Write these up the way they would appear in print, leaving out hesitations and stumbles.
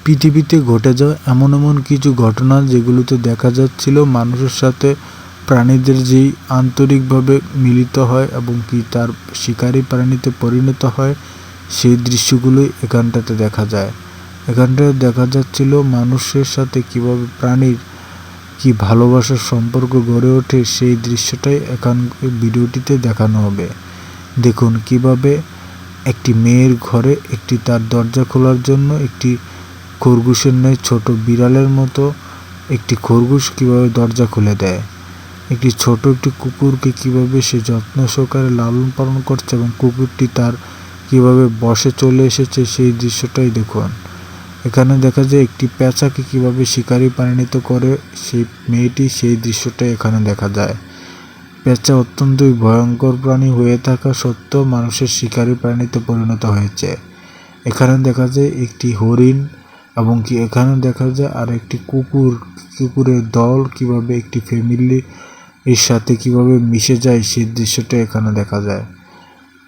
পৃথিবীতে ঘটে যাওয়া এমন এমন কিছু ঘটনা যেগুলোতে দেখা যাচ্ছিল মানুষের সাথে প্রাণীদের যেই আন্তরিকভাবে মিলিত হয় এবং কি তার শিকারী প্রাণীতে পরিণত হয়, সেই দৃশ্যগুলোই এখানটাতে দেখা যায়। এখানটায় দেখা যাচ্ছিল মানুষের সাথে কিভাবে প্রাণীর কি ভালোবাসার সম্পর্ক গড়ে ওঠে, সেই দৃশ্যটাই এখান ভিডিওটিতে দেখানো হবে। দেখুন কিভাবে একটি মেয়ের ঘরে একটি তার দরজা খোলার জন্য একটি খরগোশের ন্যায় ছোট বিড়ালের মতো একটি খরগোশ কিভাবে দরজা খুলে দেয়। একটি ছোট একটি কুকুরকে কিভাবে সে যত্ন সহকারে লালন পালন করছে এবং কুকুরটি তার কিভাবে বসে চলে এসেছে, সেই দৃশ্যটাই দেখুন। এখানে দেখা যায় একটি পেঁচাকে কিভাবে শিকারি পরিণত করে সেই মেয়েটি, সেই দৃশ্যটাই এখানে দেখা যায়। পেঁচা অত্যন্তই ভয়ঙ্কর প্রাণী হয়ে থাকা সত্ত্বেও মানুষের শিকারি প্রাণীতে পরিণত হয়েছে। এখানে দেখা যায় একটি হরিণ এবং কি এখানে দেখা যায় আর একটি কুকুরের দল কিভাবে একটি ফ্যামিলি এর সাথে কিভাবে মিশে যায়, সেই দৃশ্যটা এখানে দেখা যায়।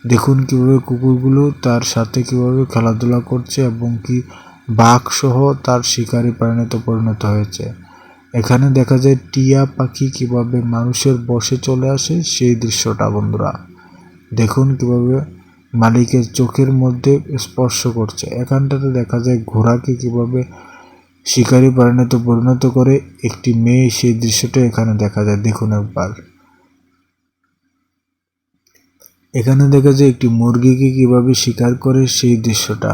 দেখুন কিভাবে কুকুরগুলো তার সাথে কিভাবে খেলাধুলা করছে এবং কি বাঘ সহ তার শিকারি প্রাণীতে পরিণত হয়েছে। এখানে দেখা যায় টিয়া পাখি কিভাবে মানুষের বশে চলে আসে, সেই দৃশ্যটা বন্ধুরা দেখুন কিভাবে মালিকের চোখের মধ্যে স্পর্শ করছে। এখানটাতে দেখা যায় ঘোড়াকে কিভাবে শিকারি প্রাণীতে পরিণত করে একটি মেয়ে, সেই দৃশ্যটা এখানে দেখা যায়। দেখুন একবার এখানে দেখা যায় একটি মুরগিকে কিভাবে শিকার করে, সেই দৃশ্যটা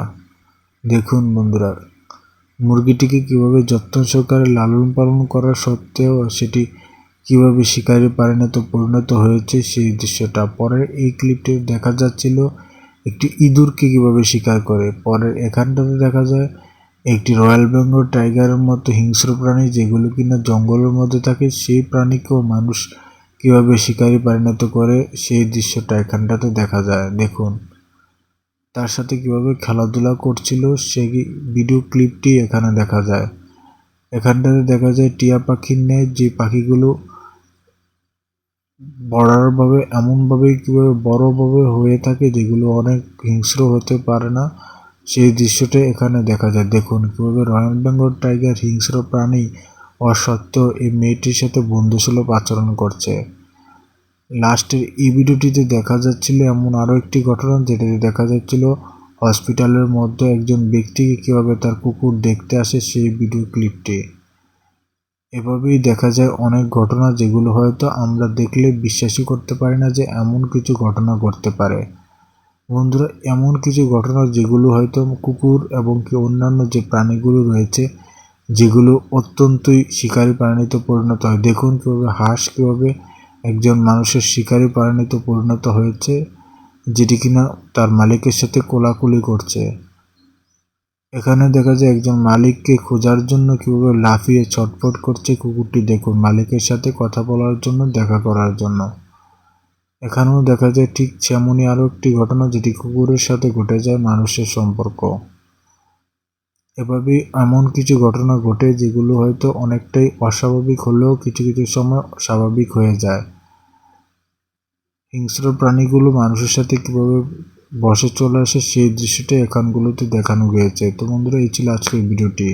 দেখুন বন্ধুরা। মুরগিটিকে কিভাবে যত্ন সহকারে লালন পালন করা সত্ত্বেও সেটি কিভাবে শিকারি পরিণত হয়েছে, সেই দৃশ্যটা। পরের এই ক্লিপটি দেখা যাচ্ছিল একটি ইঁদুরকে কিভাবে শিকার করে। পরের এখানটাতে দেখা যায় একটি রয়্যাল বেঙ্গল টাইগারের মতো হিংস্র প্রাণী যেগুলো কিনা জঙ্গলের মধ্যে থাকে, সেই প্রাণীকেও মানুষ কিভাবে শিকারি পরিণত করে, সেই দৃশ্যটা এখানটাতে দেখা যায়। দেখুন তার সাথে কিভাবে খেলাধুলা করছিল, সেই ভিডিও ক্লিপটি এখানে দেখা যায়। এখানটাতে দেখা যায় টিয়া পাখির ন্যায় যে পাখিগুলো বর্ডারভাবে এমনভাবে কিভাবে বড়ভাবে হয়ে থাকে যেগুলো অনেক হিংস্র হতে পারে না, সেই দৃশ্যটা এখানে দেখা যায়। দেখুন কিভাবে রয়্যাল বেঙ্গল টাইগার হিংস্র প্রাণী হওয়া সত্ত্বেও এই মেয়েটির সাথে বন্ধুসুলভ আচরণ করছে। লাস্টের এই ভিডিওটিতে দেখা যাচ্ছিল এমন আরও একটি ঘটনা, যেটাতে দেখা যাচ্ছিল হসপিটালের মধ্যে একজন ব্যক্তিকে কীভাবে তার কুকুর দেখতে আসে, সেই ভিডিও ক্লিপটি। এভাবেই দেখা যায় অনেক ঘটনা যেগুলো হয়তো আমরা দেখলে বিশ্বাসই করতে পারি না যে এমন কিছু ঘটনা ঘটতে পারে। বন্ধুরা এমন কিছু ঘটনা যেগুলো হয়তো কুকুর এবং কি অন্যান্য যে প্রাণীগুলো রয়েছে যেগুলো অত্যন্তই শিকারী প্রাণীতে পরিণত হয়। দেখুন কীভাবে হাঁস কীভাবে একজন মানুষের শিকারী প্রাণীতে পরিণত হয়েছে, যেটি কিনা তার মালিকের সাথে কোলাকুলি করছে। এখানে দেখা যায় একজন মালিককে খোঁজার জন্য কিভাবে লাফিয়ে ছটফট করছে কুকুরটি। দেখুন মালিকের সাথে কথা বলার জন্য, দেখা করার জন্য। এখানেও দেখা যায় ঠিক তেমনই আরও একটি ঘটনা যেটি কুকুরের সাথে ঘটে যায় মানুষের সম্পর্ক। এভাবেই এমন কিছু ঘটনা ঘটে যেগুলো হয়তো অনেকটাই অস্বাভাবিক হলেও কিছু কিছু সময় স্বাভাবিক হয়ে যায়। হিংস্র প্রাণীগুলো মানুষের সাথে কীভাবে বসে চলে আসে, সেই দৃশ্যটাই এখানগুলোতে দেখানো গিয়েছে। তো বন্ধুরা এই ছিল আজকের ভিডিওটি।